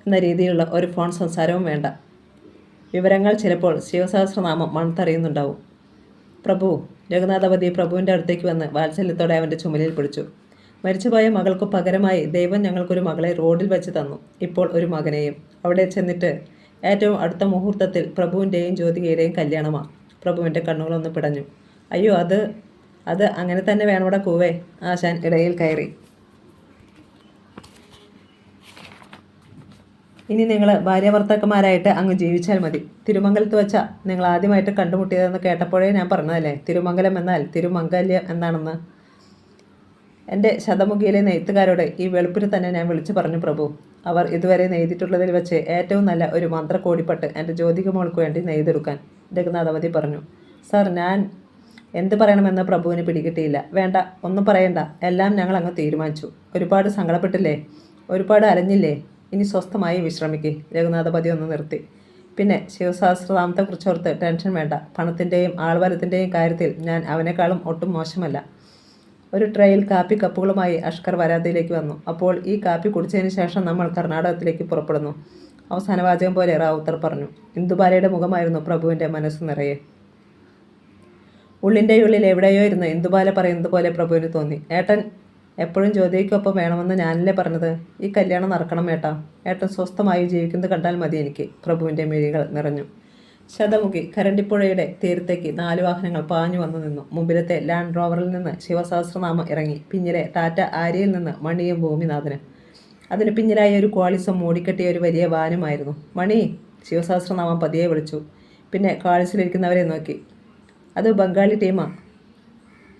എന്ന രീതിയിലുള്ള ഒരു ഫോൺ സംസാരവും വേണ്ട. വിവരങ്ങൾ ചിലപ്പോൾ ശിവസഹസ്രനാമം മണത്തറിയുന്നുണ്ടാവും. പ്രഭു. രഘുനാഥപതി പ്രഭുവിൻ്റെ അടുത്തേക്ക് വന്ന് വാത്സല്യത്തോടെ അവൻ്റെ ചുമലിൽ പിടിച്ചു. മരിച്ചുപോയ മകൾക്ക് പകരമായി ദൈവം ഞങ്ങൾക്കൊരു മകളെ റോഡിൽ വെച്ച് തന്നു. ഇപ്പോൾ ഒരു മകനെയും. അവിടെ ചെന്നിട്ട് ഏറ്റവും അടുത്ത മുഹൂർത്തത്തിൽ പ്രഭുവിൻ്റെയും ജ്യോതികയുടെയും കല്യാണമാണ്. പ്രഭുവിൻ്റെ കണ്ണുകളൊന്ന് പിടഞ്ഞു. അയ്യോ, അത് അങ്ങനെ തന്നെ വേണവിടെ കൂവേ. ആശാൻ ഇടയിൽ കയറി. ഇനി നിങ്ങൾ ഭാര്യാഭർത്താക്കന്മാരായിട്ട് അങ്ങ് ജീവിച്ചാൽ മതി. തിരുമംഗലത്ത് വെച്ചാൽ നിങ്ങൾ ആദ്യമായിട്ട് കണ്ടുമുട്ടിയതെന്ന് കേട്ടപ്പോഴേ ഞാൻ പറഞ്ഞതല്ലേ തിരുമംഗലം എന്നാൽ തിരുമംഗല്യം എന്നാണെന്ന്. എൻ്റെ ശതമുഖിയിലെ നെയ്ത്തുകാരോട് ഈ വെളുപ്പിന് തന്നെ ഞാൻ വിളിച്ചു പറഞ്ഞു പ്രഭു. അവർ ഇതുവരെ നെയ്തിട്ടുള്ളതിൽ വെച്ച് ഏറ്റവും നല്ല ഒരു മന്ത്രക്കോടിപ്പട്ട് എൻ്റെ ജ്യോതിക മോൾക്ക് വേണ്ടി നെയ്തെടുക്കാൻ. രഘുനാഥപതി പറഞ്ഞു. സാർ, ഞാൻ എന്ത് പറയണമെന്ന് പ്രഭുവിന് പിടികിട്ടിയില്ല. വേണ്ട, ഒന്നും പറയണ്ട. എല്ലാം ഞങ്ങൾ അങ്ങ് തീരുമാനിച്ചു. ഒരുപാട് സങ്കടപ്പെട്ടില്ലേ? ഒരുപാട് അലഞ്ഞില്ലേ? ഇനി സ്വസ്ഥമായി വിശ്രമിക്കേ. രഘുനാഥപതി ഒന്ന് നിർത്തി. പിന്നെ ശിവസഹസ്രനാമത്തെക്കുറിച്ചോർത്ത് ടെൻഷൻ വേണ്ട. പണത്തിൻ്റെയും ആൾബലത്തിൻ്റെയും കാര്യത്തിൽ ഞാൻ അവനേക്കാളും ഒട്ടും മോശമല്ല. ഒരു ട്രെയിൽ കാപ്പി കപ്പുകളുമായി അഷ്കർ വരാതിയിലേക്ക് വന്നു. അപ്പോൾ ഈ കാപ്പി കുടിച്ചതിന് ശേഷം നമ്മൾ കർണാടകത്തിലേക്ക് പുറപ്പെടുന്നു. അവസാന വാചകം പോലെ റാവുത്തർ പറഞ്ഞു. ഇന്ദുബാലയുടെ മുഖമായിരുന്നു പ്രഭുവിൻ്റെ മനസ്സ് നിറയെ. ഉള്ളിൻ്റെ ഉള്ളിൽ എവിടെയോ ഇരുന്ന് ഇന്ദുബാല പറയുന്നത് പോലെ പ്രഭുവിന് തോന്നി. ഏട്ടൻ എപ്പോഴും ജ്യോതിക്കൊപ്പം വേണമെന്ന് ഞാനല്ലേ പറഞ്ഞത്. ഈ കല്യാണം നടക്കണം ഏട്ടാ. ഏട്ടൻ സ്വസ്ഥമായി ജീവിക്കുന്നത് കണ്ടാൽ മതി എനിക്ക്. പ്രഭുവിൻ്റെ മിഴികൾ നിറഞ്ഞു. ശതമുഖി കരണ്ടിപ്പുഴയുടെ തീരത്തേക്ക് 4 വാഹനങ്ങൾ പാഞ്ഞു വന്നു നിന്നു. മുമ്പിലത്തെ ലാൻഡ് റോവറിൽ നിന്ന് ശിവസഹസ്രനാമം ഇറങ്ങി. പിന്നിലെ ടാറ്റ ആര്യയിൽ നിന്ന് മണിയും ഭൂമിനാഥനും. അതിന് പിന്നിലായി ഒരു ക്വാളിസം മൂടിക്കെട്ടിയ ഒരു വലിയ വാനുമായിരുന്നു. മണി! ശിവസഹസ്രനാമം പതിയെ വിളിച്ചു. പിന്നെ ക്വാളിസിലിരിക്കുന്നവരെ നോക്കി. അത് ബംഗാളി ടീമാ,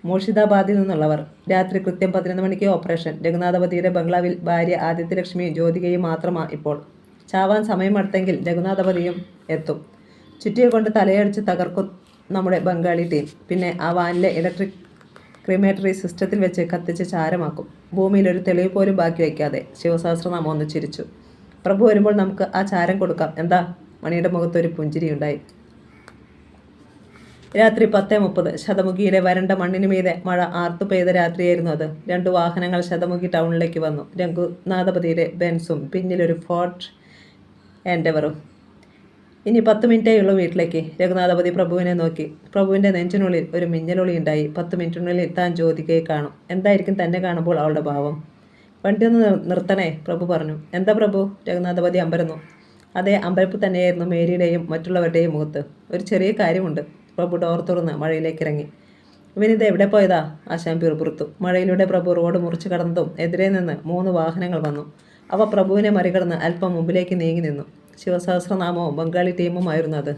മൂർഷിദാബാദിൽ നിന്നുള്ളവർ. രാത്രി കൃത്യം 11 മണിക്ക് ഓപ്പറേഷൻ. രഘുനാഥപതിയുടെ ബംഗ്ലാവിൽ ഭാര്യ ആദിത്യലക്ഷ്മിയും ജ്യോതികയും മാത്രമാണ് ഇപ്പോൾ. ചാവാൻ സമയമെടുത്തെങ്കിൽ രഘുനാഥപതിയും എത്തും. ചുറ്റിയെ കൊണ്ട് തലയടിച്ച് തകർക്കും നമ്മുടെ ബംഗാളി ടീം. പിന്നെ ആ വാനിലെ ഇലക്ട്രിക് ക്രിമേറ്ററി സിസ്റ്റത്തിൽ വെച്ച് കത്തിച്ച് ചാരമാക്കും. ഭൂമിയിൽ ഒരു തെളിവ് പോലും ബാക്കി വയ്ക്കാതെ. ശിവസഹസ്രനാമം ഒന്ന് ചിരിച്ചു. പ്രഭു വരുമ്പോൾ നമുക്ക് ആ ചാരം കൊടുക്കാം, എന്താ? മണിയുടെ മുഖത്തൊരു പുഞ്ചിരിയുണ്ടായി. രാത്രി 10:30. ശതമുഖിയിലെ വരണ്ട മണ്ണിന് മീതെ മഴ ആർത്തു പെയ്ത രാത്രിയായിരുന്നു അത്. 2 വാഹനങ്ങൾ ശതമുഖി ടൗണിലേക്ക് വന്നു. രഘുനാഥപതിയുടെ ബെൻസും പിന്നിലൊരു ഫോർഡ് എൻഡവറും. ഇനി 10 മിനിറ്റേ ഉള്ളൂ വീട്ടിലേക്ക്. രഘുനാഥപതി പ്രഭുവിനെ നോക്കി. പ്രഭുവിൻ്റെ നെഞ്ചിനുള്ളിൽ ഒരു മിന്നലൊളി ഉണ്ടായി. 10 മിനിറ്റിനുള്ളിൽ താൻ ജ്യോതികയെ കാണും. എന്തായിരിക്കും തന്നെ കാണുമ്പോൾ അവളുടെ ഭാവം? വണ്ടി ഒന്ന് നിർത്തണേ, പ്രഭു പറഞ്ഞു. എന്താ പ്രഭു? രഘുനാഥപതി അമ്പരന്നു. അതേ അമ്പരപ്പ് തന്നെയായിരുന്നു മേരിയുടെയും മറ്റുള്ളവരുടെയും മുഖത്ത്. ഒരു ചെറിയ കാര്യമുണ്ട്. പ്രഭു ഡോർ തുറന്ന് മഴയിലേക്ക് ഇറങ്ങി. ഇവനിത് എവിടെ പോയതാ? ആശാൻ പിറുപിറുത്തു. മഴയിലൂടെ പ്രഭു റോഡ് മുറിച്ച് കടന്നതും എതിരെ നിന്ന് 3 വാഹനങ്ങൾ വന്നു. അവ പ്രഭുവിനെ മറികടന്ന് അല്പം മുമ്പിലേക്ക് നീങ്ങി നിന്നു. ശിവസഹസ്രനാമവും ബംഗാളി ടീമുമായിരുന്നു അത്.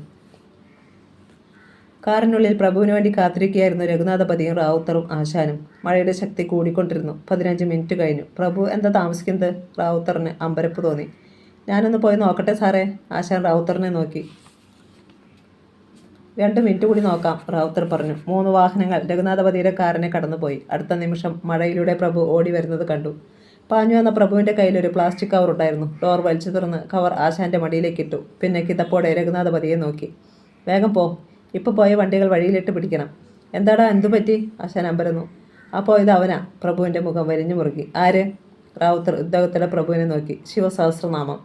കാറിനുള്ളിൽ പ്രഭുവിന് വേണ്ടി കാത്തിരിക്കുകയായിരുന്നു രഘുനാഥപതിയും റാവുത്തറും ആശാനും. മഴയുടെ ശക്തി കൂടിക്കൊണ്ടിരുന്നു. 15 മിനിറ്റ് കഴിഞ്ഞു. പ്രഭു എന്താ താമസിക്കുന്നത്? റാവുത്തറിന് അമ്പരപ്പ് തോന്നി. ഞാനൊന്ന് പോയി നോക്കട്ടെ സാറേ. ആശാൻ റാവുത്തറിനെ നോക്കി. 2 മിനിറ്റ് കൂടി നോക്കാം, റാവുത്തർ പറഞ്ഞു. 3 വാഹനങ്ങൾ രഘുനാഥപതിയുടെ കാറിനെ കടന്നുപോയി. അടുത്ത നിമിഷം മഴയിലൂടെ പ്രഭു ഓടി വരുന്നത് കണ്ടു. പാഞ്ഞു വന്ന പ്രഭുവിൻ്റെ കയ്യിൽ ഒരു പ്ലാസ്റ്റിക് കവർ ഉണ്ടായിരുന്നു. ഡോർ വലിച്ചു തുറന്ന് കവർ ആശാൻ്റെ മടിയിലേക്ക് ഇട്ടു. പിന്നെ കിതപ്പോടെ രഘുനാഥപതിയെ നോക്കി. വേഗം പോ, ഇപ്പോൾ പോയ വണ്ടികൾ വഴിയിലിട്ട് പിടിക്കണം. എന്താടാ, എന്തുപറ്റി? ആശാൻ അമ്പരന്നു. ആ പോയത് അവനാ. പ്രഭുവിൻ്റെ മുഖം വലിഞ്ഞു മുറുകി. ആര്? റാവുത്തർ ഉദ്യോഗത്തോടെ പ്രഭുവിനെ നോക്കി. ശിവസഹസ്രനാമം.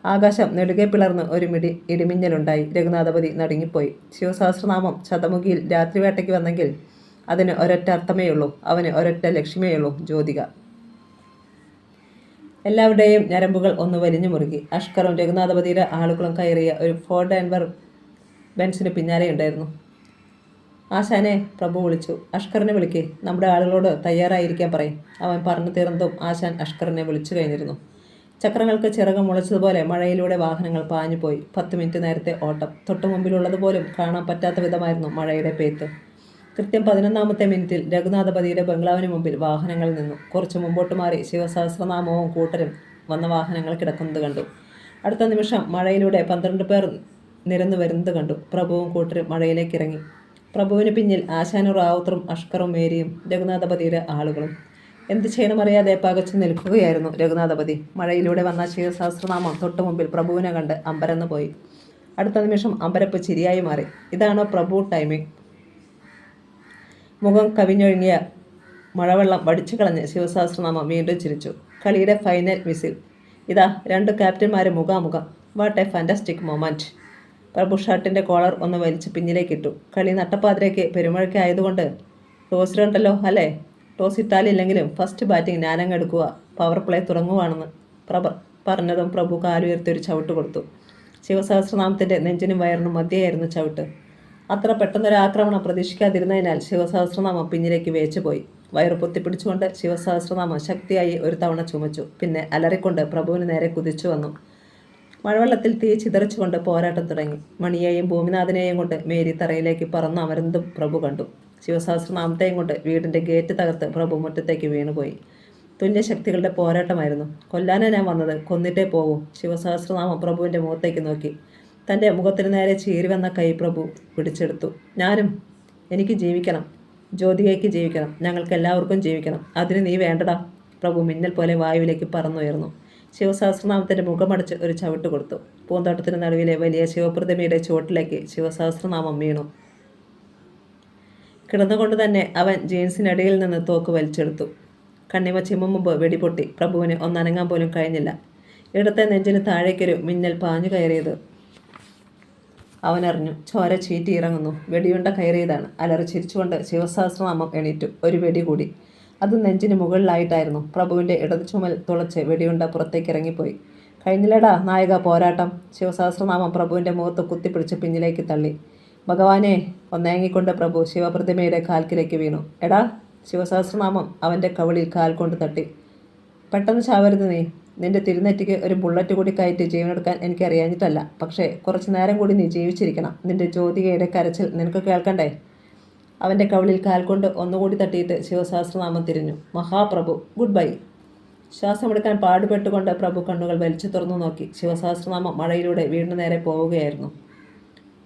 ആകാശം നെടുകെ പിളർന്ന് ഒരു ഇടിമിന്നലുണ്ടായി. രഘുനാഥപതി നടുങ്ങിപ്പോയി. ശിവസഹസ്രനാമം ശതമുഖിയിൽ രാത്രിവേട്ടയ്ക്ക് വന്നെങ്കിൽ അതിന് ഒരൊറ്റ അർത്ഥമേയുള്ളൂ. അവന് ഒരൊറ്റ ലക്ഷ്യമേയുള്ളൂ, ജ്യോതിക. എല്ലാവരുടെയും ഞരമ്പുകൾ ഒന്ന് വലിഞ്ഞു മുറുകി. അഷ്കറും രഘുനാഥപതിയുടെ ആളുകളും കയറിയ ഒരു ഫോർഡ് എൻവർ ബെൻസിന് പിന്നാലെയുണ്ടായിരുന്നു. ആശാനെ, പ്രഭു വിളിച്ചു. അഷ്കറിനെ വിളിക്ക്. നമ്മുടെ ആളുകളോട് തയ്യാറായിരിക്കാൻ പറയും. അവൻ പറഞ്ഞു തീർന്നതും ആശാൻ അഷ്കറിനെ വിളിച്ചു കഴിഞ്ഞിരുന്നു. ചക്രങ്ങൾക്ക് ചിറകം മുളച്ചതുപോലെ മഴയിലൂടെ വാഹനങ്ങൾ പാഞ്ഞുപോയി. 10 മിനിറ്റ് നേരത്തെ ഓട്ടം. തൊട്ടു മുമ്പിലുള്ളതുപോലും കാണാൻ പറ്റാത്ത വിധമായിരുന്നു മഴയുടെ പെയ്ത്ത്. കൃത്യം 11-ാമത്തെ മിനിറ്റിൽ രഘുനാഥപതിയുടെ ബംഗ്ലാവിന് മുമ്പിൽ വാഹനങ്ങൾ നിന്നു. കുറച്ച് മുമ്പോട്ട് മാറി ശിവസഹസ്രനാമവും കൂട്ടരും വന്ന വാഹനങ്ങൾ കിടക്കുന്നത് കണ്ടു. അടുത്ത നിമിഷം മഴയിലൂടെ 12 പേർ നിരന്നു വരുന്നത് കണ്ടു. പ്രഭുവും കൂട്ടരും മഴയിലേക്ക് ഇറങ്ങി. പ്രഭുവിന് പിന്നിൽ ആശാനും റാവുത്തറും അഷ്കറും മേരിയും രഘുനാഥപതിയുടെ ആളുകളും. എന്ത് ചെയ്യണമറിയാതെ പകച്ചു നിൽക്കുകയായിരുന്നു രഘുനാഥപതി. മഴയിലൂടെ വന്ന ശിവസഹസ്രനാമം തൊട്ടു മുമ്പിൽ പ്രഭുവിനെ കണ്ട് അമ്പരന്ന് പോയി. അടുത്ത നിമിഷം അമ്പരപ്പ് ചിരിയായി മാറി. ഇതാണോ പ്രഭു ടൈമിംഗ്? മുഖം കവിഞ്ഞൊഴുങ്ങിയ മഴവെള്ളം വടിച്ചു കളഞ്ഞ് ശിവസഹസ്രനാമം വീണ്ടും ചിരിച്ചു. കളിയുടെ ഫൈനൽ വിസിൽ. ഇതാ 2 ക്യാപ്റ്റന്മാരും മുഖാമുഖം. What a fantastic moment. Prabhu ഷർട്ടിൻ്റെ കോളർ ഒന്ന് വലിച്ച് പിന്നിലേക്കിട്ടു. കളി നട്ടപ്പാതിരയ്ക്ക് പെരുമഴയ്ക്ക് ആയതുകൊണ്ട് ടോസ് ഉണ്ടല്ലോ അല്ലേ? ടോസ് ഇട്ടാലില്ലെങ്കിലും ഫസ്റ്റ് ബാറ്റിംഗ് ഞാനങ്ങെടുക്കുക. പവർ പ്ലേ തുടങ്ങുവാണെന്ന് പറഞ്ഞതും പ്രഭു കാലുയർത്തി ഒരു ചവിട്ട് കൊടുത്തു. ശിവസഹസ്രനാമത്തിൻ്റെ നെഞ്ചിനും വയറിനും മധ്യയായിരുന്നു ചവിട്ട്. അത്ര പെട്ടെന്നൊരു ആക്രമണം പ്രതീക്ഷിക്കാതിരുന്നതിനാൽ ശിവസഹസ്രനാമം പിന്നിലേക്ക് വേച്ചുപോയി. വയറ് പൊത്തിപ്പിടിച്ചുകൊണ്ട് ശിവസഹസ്രനാമം ശക്തിയായി ഒരു തവണ ചുമച്ചു. പിന്നെ അലറിക്കൊണ്ട് പ്രഭുവിന് നേരെ കുതിച്ചു വന്നു. മഴവെള്ളത്തിൽ തീ ചിതറിച്ചുകൊണ്ട് പോരാട്ടം തുടങ്ങി. മണിയെയും ഭൂമിനാഥനെയും കൊണ്ട് മേരി തറയിലേക്ക് പറന്നു അമരുന്നതും പ്രഭു കണ്ടു. ശിവസഹസ്രനാമത്തെയും കൊണ്ട് വീടിൻ്റെ ഗേറ്റ് തകർത്ത് പ്രഭു മുറ്റത്തേക്ക് വീണുപോയി. തുല്യശക്തികളുടെ പോരാട്ടമായിരുന്നു. കൊല്ലാനാ ഞാൻ വന്നത്, കൊന്നിട്ടേ പോകൂ. ശിവസഹസ്രനാമം പ്രഭുവിൻ്റെ മുഖത്തേക്ക് നോക്കി. തൻ്റെ മുഖത്തിന് നേരെ ചീറി വന്ന കൈ പ്രഭു പിടിച്ചെടുത്തു. എനിക്ക് ജീവിക്കണം, ജ്യോതികയ്ക്ക് ജീവിക്കണം, ഞങ്ങൾക്ക് എല്ലാവർക്കും ജീവിക്കണം. അതിന് നീ വേണ്ടടാ. പ്രഭു മിന്നൽ പോലെ വായുവിലേക്ക് പറന്നുയർന്നു. ശിവസഹസ്രനാമത്തിൻ്റെ മുഖമടച്ച് ഒരു ചവിട്ട് കൊടുത്തു. പൂന്തോട്ടത്തിന് നടുവിലെ വലിയ ശിവപ്രതിമയുടെ ചുവട്ടിലേക്ക് ശിവസഹസ്രനാമം വീണു. കിടന്നുകൊണ്ട് തന്നെ അവൻ ജീൻസിനടിയിൽ നിന്ന് തോക്ക് വലിച്ചെടുത്തു. കണ്ണിമ ചിമ്മും മുമ്പ് വെടിപൊട്ടി. പ്രഭുവിന് ഒന്നനങ്ങാൻ പോലും കഴിഞ്ഞില്ല. ഇടത്തെ നെഞ്ചിന് താഴേക്കൊരു മിന്നൽ പാഞ്ഞു കയറിയത് അവനറിഞ്ഞു. ചോര ചീറ്റി ഇറങ്ങുന്നു. വെടിയുണ്ട കയറിയതാണ്. അലറി ചിരിച്ചുകൊണ്ട് ശിവസഹസ്രനാമം എണീറ്റു. ഒരു വെടി കൂടി. അത് നെഞ്ചിന് മുകളിലായിട്ടായിരുന്നു. പ്രഭുവിൻ്റെ ഇടത് ചുമൽ തുളച്ച് വെടിയുണ്ട പുറത്തേക്ക് ഇറങ്ങിപ്പോയി. കഴിഞ്ഞില്ലടാ നായക പോരാട്ടം. ശിവസഹസ്രനാമം പ്രഭുവിൻ്റെ മുഖത്ത് കുത്തിപ്പിടിച്ച് പിന്നിലേക്ക് തള്ളി. ഭഗവാനെ! ഒന്നേങ്ങിക്കൊണ്ട് പ്രഭു ശിവപ്രതിമയുടെ കാൽക്കിലേക്ക് വീണു. എടാ! ശിവസഹസ്രനാമം അവൻ്റെ കവിളിൽ കാൽ കൊണ്ട് തട്ടി. പെട്ടെന്ന് ചാവരുത് നീ. നിന്റെ തിരുനെറ്റിക്ക് ഒരു ബുള്ളറ്റ് കൂടി കയറ്റി ജീവനെടുക്കാൻ എനിക്ക് അറിയാഞ്ഞിട്ടല്ല. പക്ഷേ കുറച്ചു നേരം കൂടി നീ ജീവിച്ചിരിക്കണം. നിന്റെ ജ്യോതികയുടെ കരച്ചിൽ നിനക്ക് കേൾക്കണ്ടേ? അവൻ്റെ കവിളിൽ കാൽ കൊണ്ട് ഒന്നുകൂടി തട്ടിയിട്ട് ശിവസഹസ്രനാമം തിരിഞ്ഞു. Mahaprabhu, good bye. ശ്വാസമെടുക്കാൻ പാടുപെട്ടുകൊണ്ട് പ്രഭു കണ്ണുകൾ വലിച്ചു തുറന്നു നോക്കി. ശിവസഹസ്രനാമം മഴയിലൂടെ വീടിന് നേരെ പോവുകയായിരുന്നു.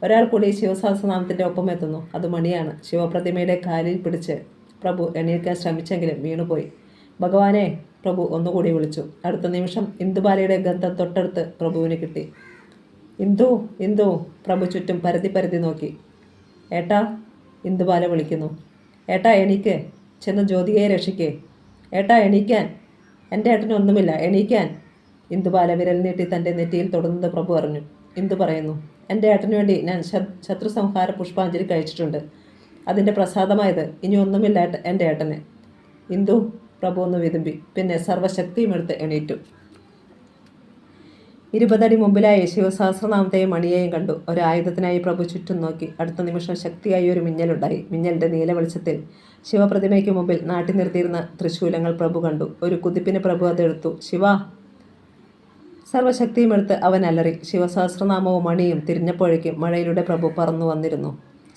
ഒരാൾ കൂടി ശിവസഹസ്രനാമത്തിൻ്റെ ഒപ്പം എത്തുന്നു. അത് മണിയാണ്. ശിവപ്രതിമയുടെ കാലിൽ പിടിച്ച് പ്രഭു എണീക്കാൻ ശ്രമിച്ചെങ്കിലും വീണുപോയി. ഭഗവാനെ! പ്രഭു ഒന്നുകൂടി വിളിച്ചു. അടുത്ത നിമിഷം ഇന്ദുബാലയുടെ ഗന്ധം തൊട്ടടുത്ത് പ്രഭുവിന് കിട്ടി. ഇന്ദു, ഇന്ദു! പ്രഭു ചുറ്റും പരതി പരതി നോക്കി. ഏട്ടാ! ഇന്ദുബാല വിളിക്കുന്നു. ഏട്ടാ എണീക്ക്. ചെന്ന് ജ്യോതികയെ രക്ഷിക്കേ. ഏട്ടാ എണീക്കാൻ. എൻ്റെ ഏട്ടനൊന്നുമില്ല, എണീക്കാൻ. ഇന്ദുബാല വിരൽ നീട്ടി തൻ്റെ നെറ്റിയിൽ തൊടുന്നത് പ്രഭു അറിഞ്ഞു. ഇന്ദു പറയുന്നു. എൻ്റെ ഏട്ടന് വേണ്ടി ഞാൻ ശത്രുസംഹാര പുഷ്പാഞ്ജലി കഴിച്ചിട്ടുണ്ട്. അതിൻ്റെ പ്രസാദമായത്. ഇനി ഒന്നുമില്ല എൻ്റെ ഏട്ടന്. ഇന്ദു! പ്രഭു ഒന്ന് വിതുമ്പി. പിന്നെ സർവ്വശക്തിയും എടുത്ത് എണീറ്റു. 20 അടി മുമ്പിലായി ശിവസഹസ്രനാമത്തെയും മണിയെയും കണ്ടു. ഒരായുധത്തിനായി പ്രഭു ചുറ്റും നോക്കി. അടുത്ത നിമിഷം ശക്തിയായി ഒരു മിന്നലുണ്ടായി. മിന്നലിൻ്റെ നീല വെളിച്ചത്തിൽ ശിവപ്രതിമയ്ക്ക് മുമ്പിൽ നാട്ടി നിർത്തിയിരുന്ന തൃശൂലങ്ങൾ പ്രഭു കണ്ടു. ഒരു കുതിപ്പിന് പ്രഭു അതെടുത്തു. ശിവ! സർവശക്തിയും എടുത്ത് അവൻ അലറി. ശിവസഹസ്രനാമവും മണിയും തിരിഞ്ഞപ്പോഴേക്കും മഴയിലൂടെ പ്രഭു പറന്നു വന്നിരുന്നു.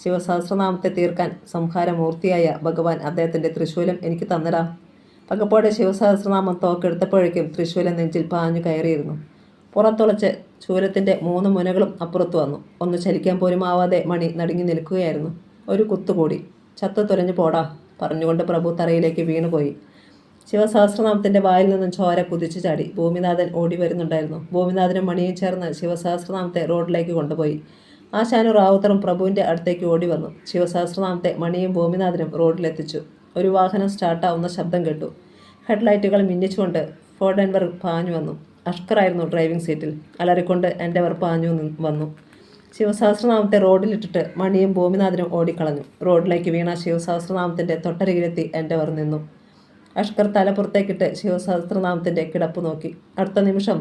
ശിവസഹസ്രനാമത്തെ തീർക്കാൻ സംഹാരമൂർത്തിയായ ഭഗവാൻ അദ്ദേഹത്തിൻ്റെ തൃശൂലം എനിക്ക് തന്നടാ. പകപ്പോടെ ശിവസഹസ്രനാമം തോക്കെടുത്തപ്പോഴേക്കും തൃശൂലം നെഞ്ചിൽ പാഞ്ഞു കയറിയിരുന്നു. പുറത്തുളച്ച് ശൂലത്തിൻ്റെ 3 മുനകളും അപ്പുറത്തു വന്നു. ഒന്ന് ചലിക്കാൻ പോലും ആവാതെ മണി നടുങ്ങി നിൽക്കുകയായിരുന്നു. ഒരു കുത്തുകൂടി. ചത്തു തുലഞ്ഞു പോടാ പറഞ്ഞുകൊണ്ട് പ്രഭു തറയിലേക്ക് വീണുപോയി. ശിവസഹസ്രനാമത്തിൻ്റെ വായിൽ നിന്നും ചോര കുതിച്ചു ചാടി. ഭൂമിനാഥൻ ഓടി വരുന്നുണ്ടായിരുന്നു. ഭൂമിനാഥനും മണിയും ചേർന്ന് ശിവസഹസ്രനാമത്തെ റോഡിലേക്ക് കൊണ്ടുപോയി. ആശാനും റാവുത്തറും പ്രഭുവിൻ്റെ അടുത്തേക്ക് ഓടി വന്നു. ശിവസഹസ്രനാമത്തെ മണിയും ഭൂമിനാഥനും റോഡിലെത്തിച്ചു. ഒരു വാഹനം സ്റ്റാർട്ടാവുന്ന ശബ്ദം കേട്ടു. ഹെഡ്ലൈറ്റുകൾ മിന്നിച്ചുകൊണ്ട് ഫോർഡ് എൻഡവർ പാഞ്ഞു വന്നു. അഷ്കറായിരുന്നു ഡ്രൈവിംഗ് സീറ്റിൽ. അലറിക്കൊണ്ട് എൻഡവർ പാഞ്ഞു വന്നു. ശിവസഹസ്രനാമത്തെ റോഡിലിട്ടിട്ട് മണിയും ഭൂമിനാഥനും ഓടിക്കളഞ്ഞു. റോഡിലേക്ക് വീണ ശിവസഹസ്രനാമത്തിൻ്റെ തൊട്ടരികിലെത്തി എൻഡവർ നിന്നു. അഷ്കർ തല പുറത്തേക്കിട്ട് ശിവസഹസ്രനാമത്തിൻ്റെ കിടപ്പ് നോക്കി. അടുത്ത നിമിഷം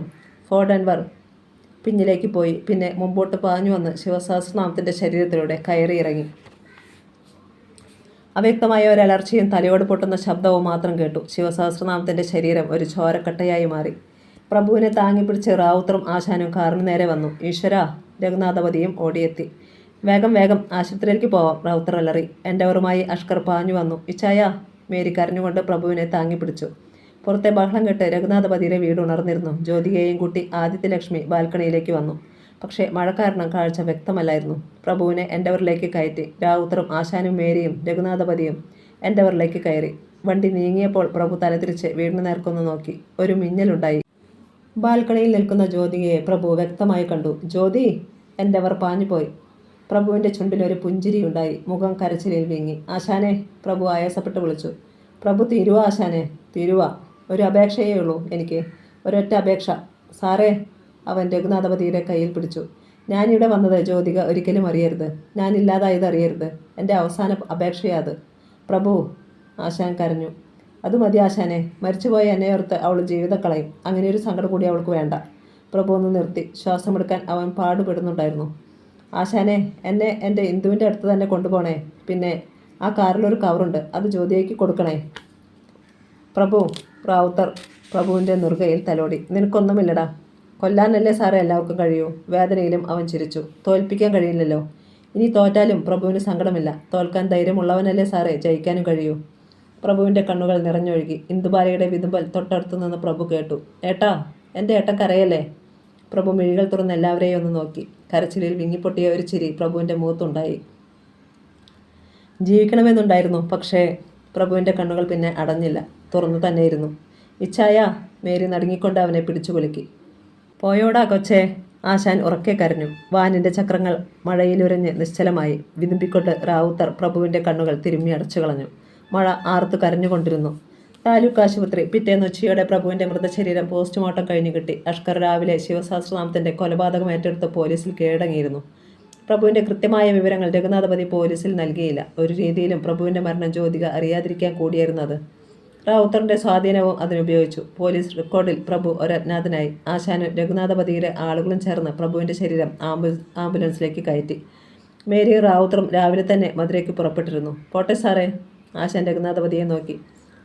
ഫോർഡ് എൻഡവർ പിന്നിലേക്ക് പോയി. പിന്നെ മുമ്പോട്ട് പാഞ്ഞു വന്ന് ശിവസഹസ്രനാമത്തിൻ്റെ ശരീരത്തിലൂടെ കയറിയിറങ്ങി. അവ്യക്തമായ ഒരു അലർച്ചയും തലയോട് പൊട്ടുന്ന ശബ്ദവും മാത്രം കേട്ടു. ശിവസഹസ്രനാമത്തിൻ്റെ ശരീരം ഒരു ചോരക്കട്ടയായി മാറി. പ്രഭുവിനെ താങ്ങിപ്പിടിച്ച് റാവുത്തറും ആശാനും കാറിന് നേരെ വന്നു. ഈശ്വരാ! രഘുനാഥപതിയും ഓടിയെത്തി. വേഗം വേഗം ആശുപത്രിയിലേക്ക് പോവാം, റാവുത്തർ അലറി. എൻഡവറുമായി അഷ്കർ പാഞ്ഞു വന്നു. ഇച്ചായ! മേരി കരഞ്ഞുകൊണ്ട് പ്രഭുവിനെ താങ്ങിപ്പിടിച്ചു. പുറത്തെ ബഹളം കേട്ട് രഘുനാഥപതിയുടെ വീട് ഉണർന്നിരുന്നു. ജ്യോതികയെയും കൂട്ടി ആദിത്യലക്ഷ്മി ബാൽക്കണിയിലേക്ക് വന്നു. പക്ഷേ മഴ കാരണം കാഴ്ച വ്യക്തമല്ലായിരുന്നു. പ്രഭുവിനെ എൻഡവറിലേക്ക് കയറ്റി. റാവുത്തറും ആശാനും മേരിയും രഘുനാഥപതിയും എൻഡവറിലേക്ക് കയറി. വണ്ടി നീങ്ങിയപ്പോൾ പ്രഭു തലതിരിച്ച് വീടിന് നേർക്കൊന്ന് നോക്കി. ഒരു മിന്നലുണ്ടായി. ബാൽക്കണിയിൽ നിൽക്കുന്ന ജ്യോതികയെ പ്രഭു വ്യക്തമായി കണ്ടു. ജ്യോതി! എൻഡവർ പാഞ്ഞുപോയി. പ്രഭുവിൻ്റെ ചുണ്ടിലൊരു പുഞ്ചിരിയുണ്ടായി. മുഖം കരച്ചിലിൽ വീങ്ങി. ആശാനെ! പ്രഭു ആയാസപ്പെട്ട് വിളിച്ചു. പ്രഭു തീരുവ ആശാനെ, തീരുവ. ഒരു അപേക്ഷയേ ഉള്ളൂ എനിക്ക്, ഒരൊറ്റ അപേക്ഷ. സാറേ! അവൻ രഘുനാഥപതിയുടെ കയ്യിൽ പിടിച്ചു. ഞാനിവിടെ വന്നത് ജ്യോതിക ഒരിക്കലും അറിയരുത്. ഞാനില്ലാതായത് അറിയരുത്. എൻ്റെ അവസാന അപേക്ഷയാത്. പ്രഭു! ആശാൻ കരഞ്ഞു. അത് മതി ആശാനെ. മരിച്ചുപോയ എന്നെ ഓർത്ത് അവൾ ജീവിതം കളയും. അങ്ങനെയൊരു സങ്കടം കൂടി അവൾക്ക് വേണ്ട. പ്രഭു ഒന്ന് നിർത്തി. ശ്വാസമെടുക്കാൻ അവൻ പാടുപെടുന്നുണ്ടായിരുന്നു. ആശാനെ, എന്നെ എൻ്റെ ഇന്ദുവിൻ്റെ അടുത്ത് തന്നെ കൊണ്ടുപോകണേ. പിന്നെ ആ കാറിലൊരു കവറുണ്ട്, അത് ജ്യോതികയ്ക്ക് കൊടുക്കണേ. പ്രഭു! റാവുത്തർ പ്രഭുവിൻ്റെ നെറുകയിൽ തലോടി. നിനക്കൊന്നുമില്ലടാ. കൊല്ലാനല്ലേ സാറേ എല്ലാവർക്കും കഴിയൂ. വേദനയിലും അവൻ ചിരിച്ചു. തോൽപ്പിക്കാൻ കഴിയില്ലല്ലോ. ഇനി തോറ്റാലും പ്രഭുവിന് സങ്കടമില്ല. തോൽക്കാൻ ധൈര്യമുള്ളവനല്ലേ സാറേ ജയിക്കാനും കഴിയൂ. പ്രഭുവിൻ്റെ കണ്ണുകൾ നിറഞ്ഞൊഴുകി. ഇന്ദുബാലയുടെ വിതുമ്പൽ തൊട്ടടുത്തു നിന്ന് പ്രഭു കേട്ടു. ഏട്ടാ! എൻ്റെ ഏട്ടൻ കരയല്ലേ? പ്രഭു മിഴികൾ തുറന്ന് എല്ലാവരെയും ഒന്ന് നോക്കി. കരച്ചിലിൽ വിങ്ങിപ്പൊട്ടിയ ഒരു ചിരി പ്രഭുവിൻ്റെ മുഖത്തുണ്ടായി. ജീവിക്കണമെന്നുണ്ടായിരുന്നു. പക്ഷേ പ്രഭുവിൻ്റെ കണ്ണുകൾ പിന്നെ അടഞ്ഞില്ല, തുറന്നു തന്നെയിരുന്നു. ഇച്ചായ! മേരി നടുങ്ങിക്കൊണ്ട് അവനെ പിടിച്ചു കുലുക്കി. പോയോടാ കൊച്ചേ! ആശാൻ ഉറക്കെ കരഞ്ഞു. വാനിൻ്റെ ചക്രങ്ങൾ മഴയിലുരഞ്ഞ് നിശ്ചലമായി. വിതുമ്പിക്കൊണ്ട് റാവുത്തർ പ്രഭുവിൻ്റെ കണ്ണുകൾ തിരുമ്മി അടച്ചു കളഞ്ഞു. മഴ ആർത്തു കരഞ്ഞുകൊണ്ടിരുന്നു. താലൂക്ക് ആശുപത്രി. പിറ്റേന്ന് ഉച്ചയോടെ പ്രഭുവിൻ്റെ മൃതശരീരം പോസ്റ്റ്മോർട്ടം കഴിഞ്ഞു കിട്ടി. അഷ്കർ രാവിലെ ശിവസഹസ്രനാമത്തിൻ്റെ കൊലപാതകം ഏറ്റെടുത്ത് പോലീസിൽ കീഴടങ്ങിയിരുന്നു. പ്രഭുവിൻ്റെ കൃത്യമായ വിവരങ്ങൾ രഘുനാഥപതി പോലീസിൽ നൽകിയില്ല. ഒരു രീതിയിലും പ്രഭുവിൻ്റെ മരണം ജ്യോതിക അറിയാതിരിക്കാൻ കൂടിയായിരുന്നു അത്. റാവുത്തറിൻ്റെ സ്വാധീനവും അതിനുപയോഗിച്ചു. പോലീസ് റെക്കോർഡിൽ പ്രഭു ഒരജ്ഞാതനായി. ആശാനും രഘുനാഥപതിയിലെ ആളുകളും ചേർന്ന് പ്രഭുവിൻ്റെ ശരീരം ആംബുലൻസിലേക്ക് കയറ്റി. മേരിയും റാവുത്തറും രാവിലെ തന്നെ മധുരയ്ക്ക് പുറപ്പെട്ടിരുന്നു. പോട്ടെ സാറേ. ആശാൻ രഘുനാഥപതിയെ നോക്കി.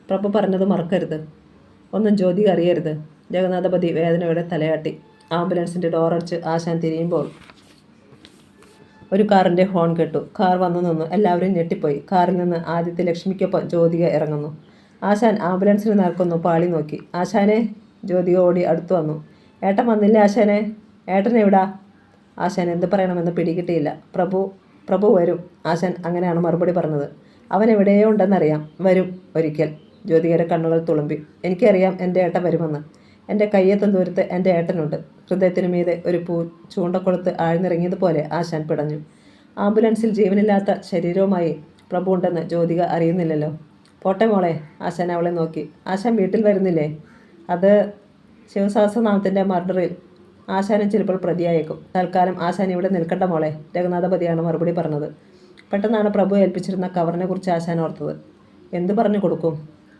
പ്രഭു പറഞ്ഞത് മറക്കരുത്. ഒന്നും ജ്യോതിക അറിയരുത്. രഘുനാഥപതി വേദനയോടെ തലയാട്ടി. ആംബുലൻസിൻ്റെ ഡോറടച്ച് ആശാൻ തിരിയുമ്പോൾ ഒരു കാറിൻ്റെ ഹോൺ കേട്ടു. കാർ വന്നു നിന്നു. എല്ലാവരും ഞെട്ടിപ്പോയി. കാറിൽ നിന്ന് ആദിത്യ ലക്ഷ്മിക്കൊപ്പം ജ്യോതിക ഇറങ്ങുന്നു. ആശാൻ ആംബുലൻസിന് നേർക്കൊന്നു പാളി നോക്കി. ആശാനെ. ജ്യോതിക ഓടി അടുത്തു വന്നു. ഏട്ടൻ വന്നില്ലേ ആശാനെ? ഏട്ടൻ എവിടാ? ആശാൻ എന്ത് പറയണമെന്ന് പിടികിട്ടിയില്ല. പ്രഭു വരും. ആശാൻ അങ്ങനെയാണ് മറുപടി പറഞ്ഞത്. അവൻ എവിടെയോ ഉണ്ടെന്നറിയാം. വരും ഒരിക്കൽ. ജ്യോതികയുടെ കണ്ണുകൾ തുളുമ്പി. എനിക്കറിയാം എൻ്റെ ഏട്ടൻ വരുമെന്ന്. എൻ്റെ കയ്യെത്തും ദൂരത്ത് എൻ്റെ ഏട്ടനുണ്ട്. ഹൃദയത്തിനു മീതെ ഒരു ചൂണ്ടക്കൊളുത്ത് ആഴ്ന്നിറങ്ങിയതുപോലെ ആശാൻ പിടഞ്ഞു. ആംബുലൻസിൽ ജീവനില്ലാത്ത ശരീരവുമായി പ്രഭു ഉണ്ടെന്ന് ജ്യോതിക അറിയുന്നില്ലല്ലോ. പോട്ടെ മോളെ. ആശാൻ അവളെ നോക്കി. ആശാൻ വീട്ടിൽ വരുന്നില്ലേ? അത് ശിവസഹസ്രനാമത്തിൻ്റെ മർഡറിൽ ആശാനും ചിലപ്പോൾ പ്രതിയായേക്കും. തൽക്കാലം ആശാൻ ഇവിടെ നിൽക്കണ്ട മോളെ. രഘുനാഥപതിയാണ് മറുപടി പറഞ്ഞത്. പെട്ടെന്നാണ് പ്രഭു ഏൽപ്പിച്ചിരുന്ന കവറിനെ കുറിച്ച് ആശാൻ ഓർത്തത്. എന്തു പറഞ്ഞു കൊടുക്കും?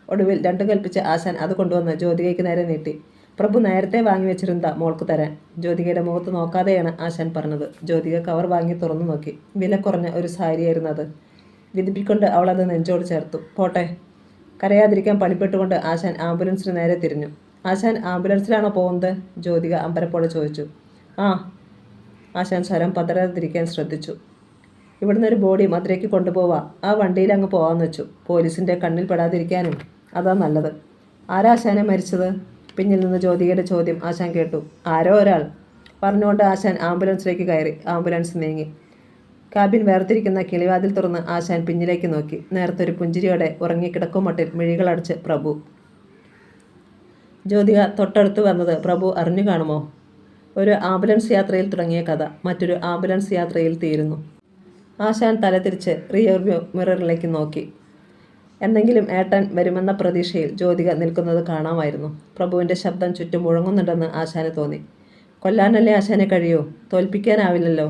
ഒടുവിൽ രണ്ടു കൽപ്പിച്ച് ആശാൻ അത് കൊണ്ടുവന്ന് ജ്യോതികയ്ക്ക് നേരെ നീട്ടി. പ്രഭു നേരത്തെ വാങ്ങി വെച്ചിരുന്ന മോൾക്ക് തരാൻ. ജ്യോതികയുടെ മുഖത്ത് നോക്കാതെയാണ് ആശാൻ പറഞ്ഞത്. ജ്യോതിക കവർ വാങ്ങി തുറന്നു നോക്കി. വില കുറഞ്ഞ ഒരു സാരിയായിരുന്നു അത്. വിധിപ്പിക്കൊണ്ട് അവൾ അത് നെഞ്ചോട് ചേർത്തു. പോട്ടെ. കരയാതിരിക്കാൻ പണിപ്പെട്ടുകൊണ്ട് ആശാൻ ആംബുലൻസിന് നേരെ തിരിഞ്ഞു. ആശാൻ ആംബുലൻസിലാണോ പോകുന്നത്? ജ്യോതിക അമ്പരപ്പോടെ ചോദിച്ചു. ആ. ആശാൻ സ്വരം പതറാതിരിക്കാൻ ശ്രദ്ധിച്ചു. ഇവിടുന്ന് ഒരു ബോഡി മധുരയ്ക്ക് കൊണ്ടുപോവാ. ആ വണ്ടിയിൽ അങ്ങ് പോകാമെന്ന് വെച്ചു. പോലീസിൻ്റെ കണ്ണിൽ പെടാതിരിക്കാനും അതാ നല്ലത്. ആരാ ആശാനെ മരിച്ചത്? പിന്നിൽ നിന്ന് ജ്യോതികയുടെ ചോദ്യം ആശാൻ കേട്ടു. ആരോ ഒരാൾ. പറഞ്ഞുകൊണ്ട് ആശാൻ ആംബുലൻസിലേക്ക് കയറി. ആംബുലൻസ് നീങ്ങി. കാബിൻ വേർതിരിക്കുന്ന കിളിവാതിൽ തുറന്ന് ആശാൻ പിന്നിലേക്ക് നോക്കി. നേരത്തൊരു പുഞ്ചിരിയോടെ ഉറങ്ങിക്കിടക്കും മട്ടിൽ മിഴികളടച്ച് പ്രഭു. ജ്യോതിക തൊട്ടടുത്ത് വന്നത് പ്രഭു അറിഞ്ഞു കാണുമോ? ഒരു ആംബുലൻസ് യാത്രയിൽ തുടങ്ങിയ കഥ മറ്റൊരു ആംബുലൻസ് യാത്രയിൽ തീരുന്നു. ആശാൻ തലതിരിച്ച് റിയർവ്യൂ മിററിലേക്ക് നോക്കി. എന്തെങ്കിലും ഏട്ടൻ വരുമെന്ന പ്രതീക്ഷയിൽ ജ്യോതിക നിൽക്കുന്നത് കാണാമായിരുന്നു. പ്രഭുവിൻ്റെ ശബ്ദം ചുറ്റും മുഴങ്ങുന്നുണ്ടെന്ന് ആശാന് തോന്നി. കൊല്ലാനല്ലേ ആശാനെ കഴിയൂ? തോൽപ്പിക്കാനാവില്ലല്ലോ.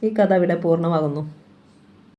ഈ കഥ ഇവിടെ പൂർണ്ണമാകുന്നു.